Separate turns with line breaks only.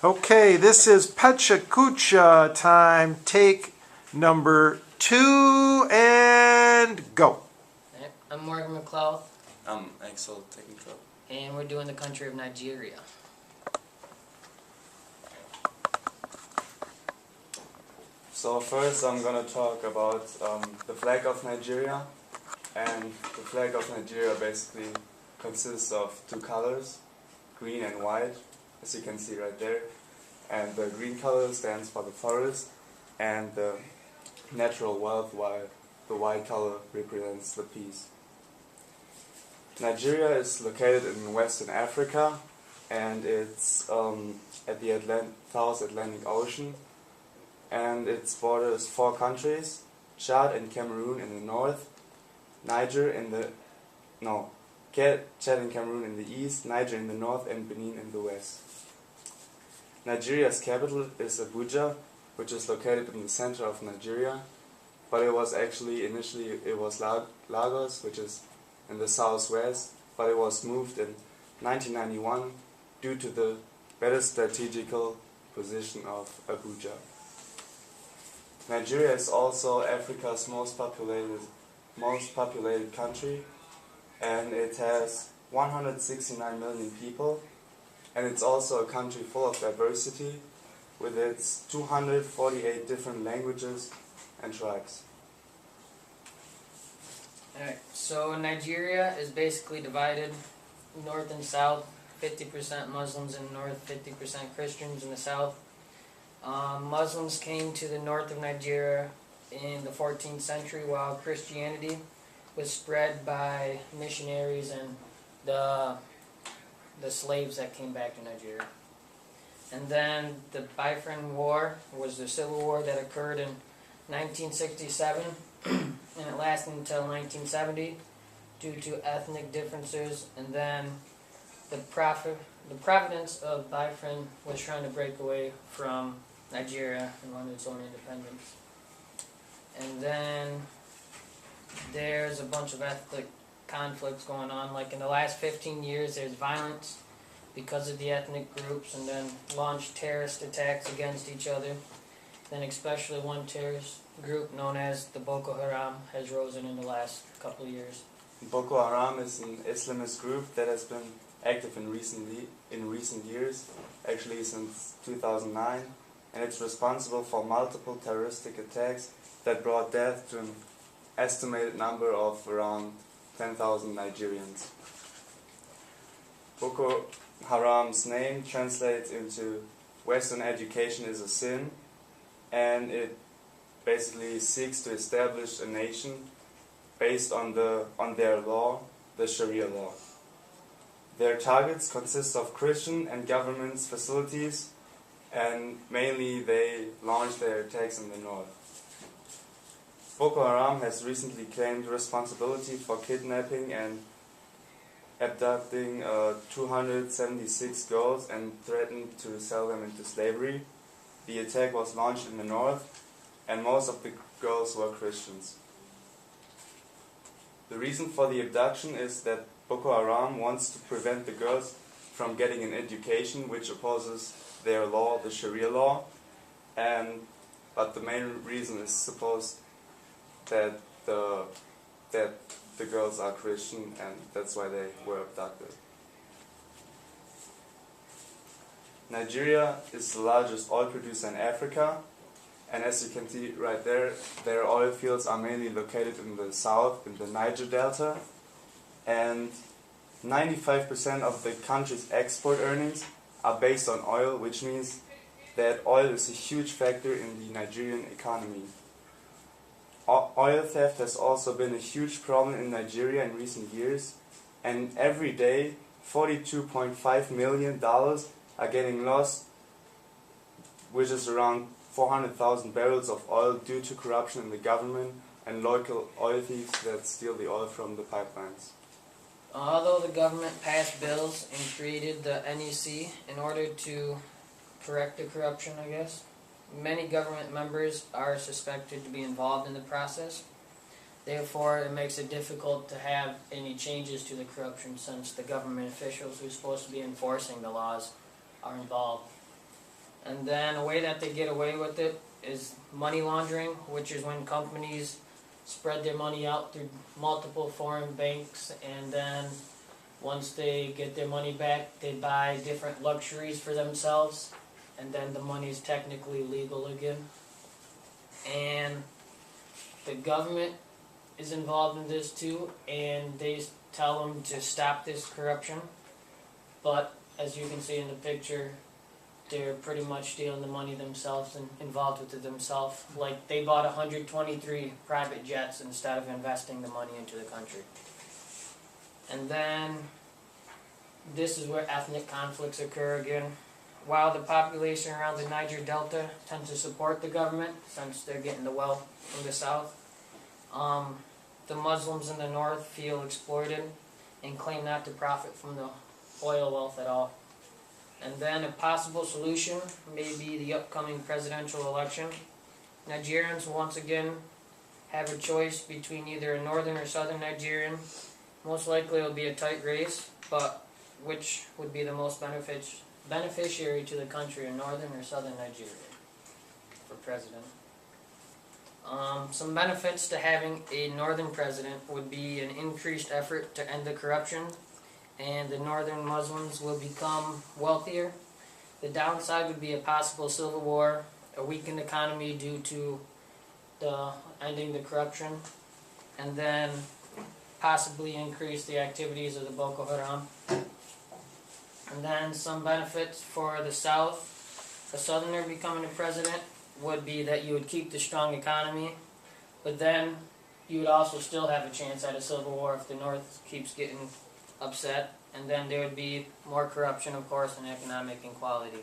Okay, this is Pecha Kucha time. Take number 2 and go.
I'm Morgan McLeod.
I'm Axel, technical.
And we're doing the country of Nigeria.
So first I'm gonna talk about the flag of Nigeria. And the flag of Nigeria basically consists of two colors, green and white, as you can see right there. And the green color stands for the forest and the natural wealth, while the white color represents the peace. Nigeria is located in Western Africa, and it's at the South Atlantic Ocean, and its borders 4 countries: Chad and Cameroon in the north, Chad and Cameroon in the east, Niger in the north, and Benin in the west. Nigeria's capital is Abuja, which is located in the center of Nigeria, but it was actually initially Lagos, which is in the southwest, but it was moved in 1991 due to the better strategical position of Abuja. Nigeria is also Africa's most populated country, and it has 169 million people, and it's also a country full of diversity with its 248 different languages and tribes.
Alright, so Nigeria is basically divided north and south, 50% Muslims in the north, 50% Christians in the south. Muslims came to the north of Nigeria in the 14th century, while Christianity was spread by missionaries and the slaves that came back to Nigeria. And then the BIAFRAN War was the civil war that occurred in 1967, and it lasted until 1970 due to ethnic differences. And then the province of BIAFRAN was trying to break away from Nigeria and wanted its own independence. And then there's a bunch of ethnic conflicts going on. Like in the last 15 years, there's violence because of the ethnic groups, and then launched terrorist attacks against each other. Then especially one terrorist group known as the BOKO HARAM has risen in the last couple of years.
Boko Haram is an Islamist group that has been active in recent years, actually since 2009, and it's responsible for multiple terroristic attacks that brought death to an estimated number of around 10,000 Nigerians. Boko Haram's name translates into Western education is a sin, and it basically seeks to establish a nation based on their law, the Sharia law. Their targets consist of Christian and government facilities, and mainly they launch their attacks in the north. Boko Haram has recently claimed responsibility for kidnapping and abducting 276 girls and threatened to sell them into slavery. The attack was launched in the north, and most of the girls were Christians. The reason for the abduction is that Boko Haram wants to prevent the girls from getting an education, which opposes their law, the Sharia law, but the main reason is supposed that the girls are Christian, and that's why they were abducted. Nigeria is the largest oil producer in Africa, and as you can see right there, their oil fields are mainly located in the south, in the Niger Delta, and 95% of the country's export earnings are based on oil, which means that oil is a huge factor in the Nigerian economy. Oil theft has also been a huge problem in Nigeria in recent years, and every day $42.5 million are getting lost, which is around 400,000 barrels of oil due to corruption in the government and local oil thieves that steal the oil from the pipelines.
Although the government passed bills and created the NEC in order to correct the corruption, I guess, many government members are suspected to be involved in the process. Therefore, it makes it difficult to have any changes to the corruption, since the government officials who are supposed to be enforcing the laws are involved. And then a way that they get away with it is money laundering, which is when companies spread their money out through multiple foreign banks, and then once they get their money back, they buy different luxuries for themselves, and then the money is technically legal again. And the government is involved in this too, and they tell them to stop this corruption, but as you can see in the picture, they're pretty much stealing the money themselves and involved with it themselves. Like, they bought 123 private jets instead of investing the money into the country. And then, this is where ethnic conflicts occur again. While the population around the Niger Delta tends to support the government, since they're getting the wealth from the south, the Muslims in the north feel exploited and claim not to profit from the oil wealth at all. And then a possible solution may be the upcoming presidential election. Nigerians once again have a choice between either a northern or southern Nigerian. Most likely it will be a tight race, but which would be the most beneficiary to the country, a northern or southern Nigerian for president? Some benefits to having a northern president would be an increased effort to end the corruption, and the northern Muslims will become wealthier. The downside would be a possible civil war, a weakened economy due to the ending the corruption, and then possibly increase the activities of the BOKO HARAM. And then some benefits for the south. A southerner becoming a president would be that you would keep the strong economy, but then you would also still have a chance at a civil war if the north keeps getting upset, and then there would be more corruption, of course, and economic inequality.